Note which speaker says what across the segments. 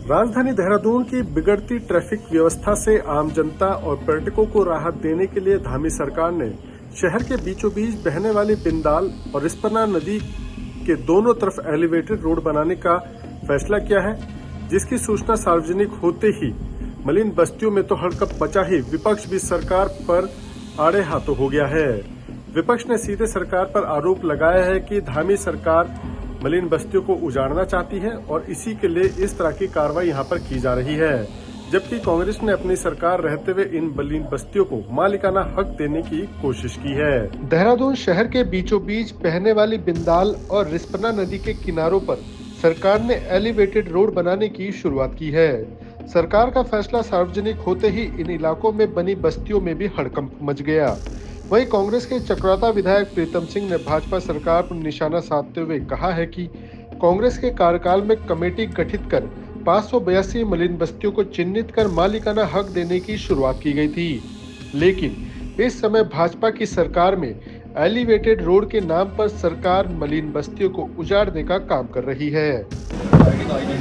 Speaker 1: राजधानी देहरादून की बिगड़ती ट्रैफिक व्यवस्था से आम जनता और पर्यटकों को राहत देने के लिए धामी सरकार ने शहर के बीचों बीच बहने वाली बिंदाल और रिस्पना नदी के दोनों तरफ एलिवेटेड रोड बनाने का फैसला किया है, जिसकी सूचना सार्वजनिक होते ही मलिन बस्तियों में तो हड़कंप मचा ही विपक्ष भी सरकार पर आड़े हाथों हो गया है। विपक्ष ने सीधे सरकार पर आरोप लगाया है कि धामी सरकार मलिन बस्तियों को उजाड़ना चाहती है और इसी के लिए इस तरह की कार्रवाई यहां पर की जा रही है, जबकि कांग्रेस ने अपनी सरकार रहते हुए इन मलिन बस्तियों को मालिकाना हक देने की कोशिश की है। देहरादून शहर के बीचों बीच बहने वाली बिंदाल और रिस्पना नदी के किनारों पर सरकार ने एलिवेटेड रोड बनाने की शुरुआत की है। सरकार का फैसला सार्वजनिक होते ही इन इलाकों में बनी बस्तियों में भी हड़कंप मच गया। वहीं कांग्रेस के चक्राता विधायक प्रीतम सिंह ने भाजपा सरकार पर निशाना साधते हुए कहा है कि कांग्रेस के कार्यकाल में कमेटी गठित कर 582 मलिन बस्तियों को चिन्हित कर मालिकाना हक देने की शुरुआत की गई थी, लेकिन इस समय भाजपा की सरकार में एलिवेटेड रोड के नाम पर सरकार मलिन बस्तियों को उजाड़ने का काम कर रही है।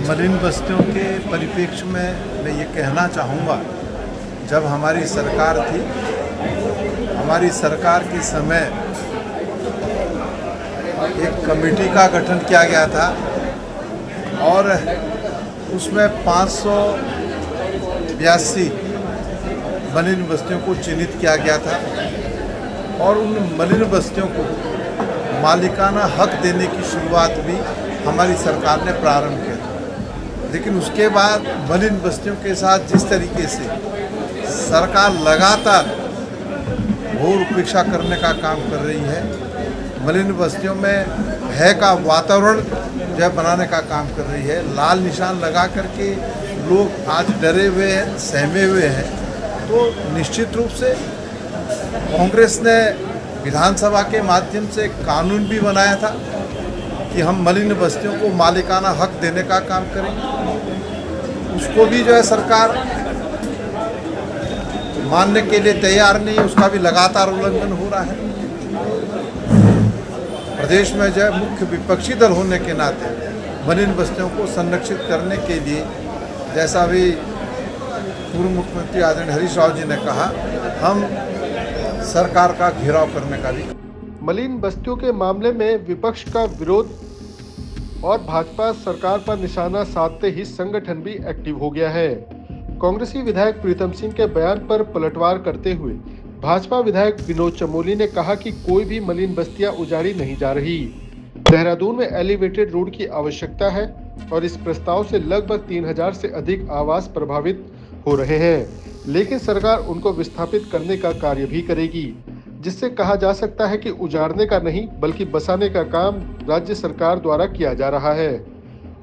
Speaker 2: मलिन बस्तियों के परिप्रेक्ष्य में मैं ये कहना चाहूँगा, जब हमारी सरकार थी, हमारी सरकार के समय एक कमेटी का गठन किया गया था और उसमें 582 मलिन बस्तियों को चिन्हित किया गया था और उन मलिन बस्तियों को मालिकाना हक देने की शुरुआत भी हमारी सरकार ने प्रारंभ किया था। लेकिन उसके बाद मलिन बस्तियों के साथ जिस तरीके से सरकार लगातार घोर उपेक्षा करने का काम कर रही है, मलिन बस्तियों में भय का वातावरण जो है बनाने का काम कर रही है, लाल निशान लगा करके लोग आज डरे हुए हैं, सहमे हुए हैं, तो निश्चित रूप से कांग्रेस ने विधानसभा के माध्यम से कानून भी बनाया था कि हम मलिन बस्तियों को मालिकाना हक देने का काम करेंगे। उसको भी जो है सरकार मानने के लिए तैयार नहीं है, उसका भी लगातार उल्लंघन हो रहा है। प्रदेश में जो है मुख्य विपक्षी दल होने के नाते मलिन बस्तियों को संरक्षित करने के लिए, जैसा भी पूर्व मुख्यमंत्री आदरणीय हरीश राव जी ने कहा, हम सरकार का घेराव करने का भी।
Speaker 1: मलिन बस्तियों के मामले में विपक्ष का विरोध और भाजपा सरकार पर निशाना साधते ही संगठन भी एक्टिव हो गया है। कांग्रेसी विधायक प्रीतम सिंह के बयान पर पलटवार करते हुए भाजपा विधायक विनोद चमोली ने कहा कि कोई भी मलिन बस्तियां उजाड़ी नहीं जा रही। देहरादून में एलिवेटेड रोड की आवश्यकता है और इस प्रस्ताव से लगभग 3000 से अधिक आवास प्रभावित हो रहे हैं, लेकिन सरकार उनको विस्थापित करने का कार्य भी करेगी, जिससे कहा जा सकता है कि उजाड़ने का नहीं बल्कि बसाने का काम राज्य सरकार द्वारा किया जा रहा है।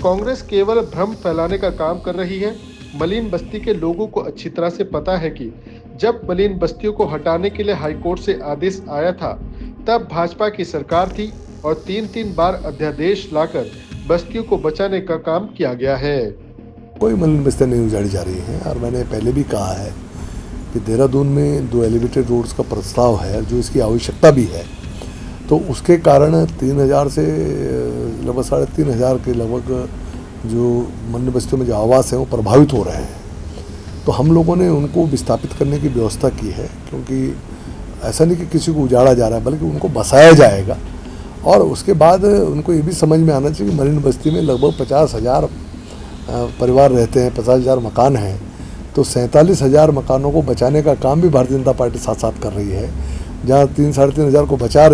Speaker 1: कांग्रेस केवल भ्रम फैलाने का काम कर रही है। मलिन बस्ती के लोगों को अच्छी तरह से पता है कि जब मलिन बस्तियों को हटाने के लिए हाईकोर्ट से आदेश आया था, तब भाजपा की सरकार थी और 3 बार अध्यादेश लाकर बस्तियों को बचाने का काम किया गया है।
Speaker 3: कोई मलिन बस्तियाँ नहीं उजाड़ी जा रही हैं और मैंने पहले भी कहा है कि देहरादून में 2 एलिवेटेड रोड्स का प्रस्ताव है, जो इसकी आवश्यकता भी है, तो उसके कारण 3000 से लगभग 3500 के लगभग जो मलिन बस्तियों में जो आवास हैं वो प्रभावित हो रहे हैं। तो हम लोगों ने उनको विस्थापित करने की व्यवस्था की है, क्योंकि ऐसा नहीं कि किसी को उजाड़ा जा रहा है, बल्कि उनको बसाया जाएगा। और उसके बाद उनको ये भी समझ में आना चाहिए कि मलिन बस्ती में लगभग 50,000 परिवार रहते हैं, 50,000 मकान हैं, तो 47,000 मकानों को बचाने का काम भी भारतीय जनता पार्टी साथ साथ कर रही है। जहाँ 3-3.5 हज़ार को बसा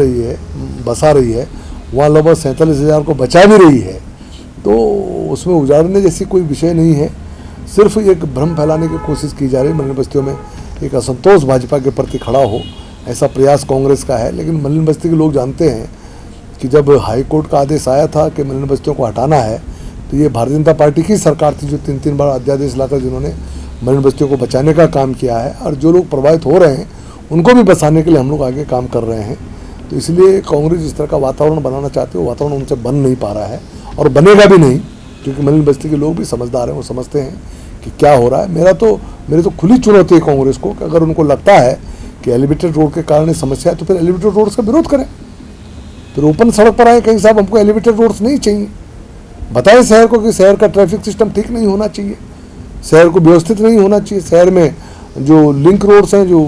Speaker 3: रही है, वहाँ लगभग 47,000 को बचा भी रही है। तो उसमें उजाड़ने जैसी कोई विषय नहीं है, सिर्फ एक भ्रम फैलाने की कोशिश की जा रही है। मलिन बस्तियों में एक असंतोष भाजपा के प्रति खड़ा हो, ऐसा प्रयास कांग्रेस का है। लेकिन मलिन बस्ती के लोग जानते हैं कि जब हाई कोर्ट का आदेश आया था कि मलिन बस्तियों को हटाना है, तो ये भारतीय जनता पार्टी की सरकार थी जो 3 बार अध्यादेश लाकर जिन्होंने मलिन बस्तियों को बचाने का काम किया है। और जो लोग प्रभावित हो रहे हैं उनको भी बचाने के लिए हम लोग आगे काम कर रहे हैं। तो इसलिए कांग्रेस जिस तरह का वातावरण बनाना चाहती है, वो वातावरण उनसे बन नहीं पा रहा है और बनेगा भी नहीं, क्योंकि मलिन बस्ती के लोग भी समझदार हैं, वो समझते हैं कि क्या हो रहा है। मेरी तो खुली चुनौती है कांग्रेस को कि अगर उनको लगता है कि एलिवेटेड रोड के कारण समस्या है, तो फिर एलिवेटेड रोड्स का विरोध करें, फिर ओपन सड़क पर आए कहीं साहब हमको एलिवेटेड रोड्स नहीं चाहिए। बताएं शहर को कि शहर का ट्रैफिक सिस्टम ठीक नहीं होना चाहिए, शहर को व्यवस्थित नहीं होना चाहिए, शहर में जो लिंक रोड्स हैं, जो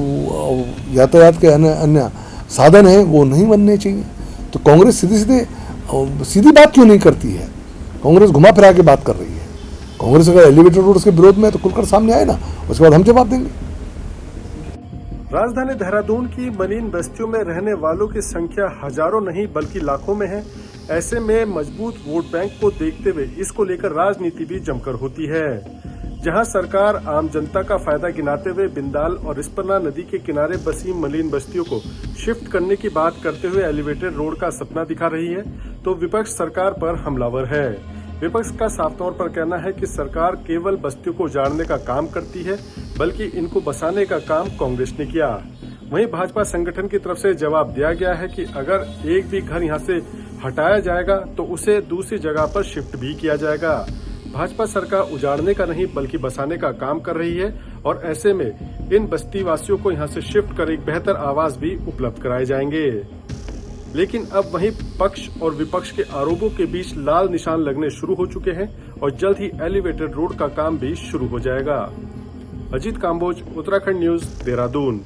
Speaker 3: यातायात के अन्य साधन हैं वो नहीं बनने चाहिए। तो कांग्रेस सीधी बात क्यों नहीं करती है? कांग्रेस घुमा फिरा के बात कर रही है। कांग्रेस अगर एलिवेटेड रोड्स के विरोध में है तो खुलकर सामने आए ना, उसके बाद हम जवाब देंगे।
Speaker 1: राजधानी देहरादून की मलिन बस्तियों में रहने वालों की संख्या हजारों नहीं बल्कि लाखों में है। ऐसे में मजबूत वोट बैंक को देखते हुए इसको लेकर राजनीति भी जमकर होती है। जहां सरकार आम जनता का फायदा गिनाते हुए बिंदाल और रिस्पना नदी के किनारे बसी मलिन बस्तियों को शिफ्ट करने की बात करते हुए एलिवेटेड रोड का सपना दिखा रही है, तो विपक्ष सरकार पर हमलावर है। विपक्ष का साफ तौर पर कहना है कि सरकार केवल बस्तियों को उजाड़ने का काम करती है, बल्कि इनको बसाने का काम कांग्रेस ने किया। वहीं भाजपा संगठन की तरफ से जवाब दिया गया है कि अगर एक भी घर यहां से हटाया जाएगा तो उसे दूसरी जगह पर शिफ्ट भी किया जाएगा। भाजपा सरकार उजाड़ने का नहीं बल्कि बसाने का काम कर रही है और ऐसे में इन बस्ती वासियों को यहां से शिफ्ट कर एक बेहतर आवास भी उपलब्ध कराए जाएंगे। लेकिन अब वहीं पक्ष और विपक्ष के आरोपों के बीच लाल निशान लगने शुरू हो चुके हैं और जल्द ही एलिवेटेड रोड का काम भी शुरू हो जाएगा। अजीत काम्बोज, उत्तराखंड न्यूज, देहरादून।